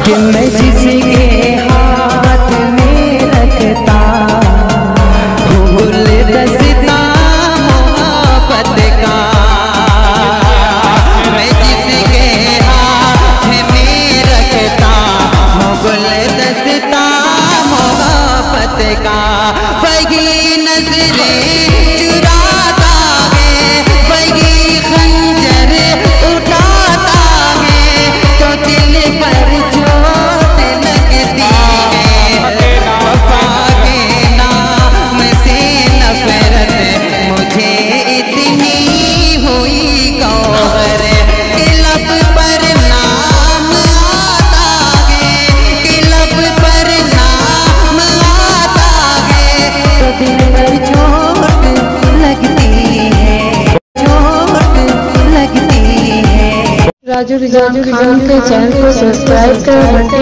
कि मैं जिसके हाथ में रखता हूँ गुलदस्ता मोहब्बत का, मैं जिसके हाथ में रखता हूँ गुलदस्ता मोहब्बत का, वही नजरें चुराता है, वही खंजर उठाता है, तो दिल पर चोट लगती है, वफा के नाम से नफरत मुझे इतनी हुई गौहर, कि लब पर नाम आता है, कि लब पर नाम आता है, तो दिल पर चोट लगती है, चोट लगती है। राजू रिजान खान के चैनल को सब्सक्राइब कर घंटे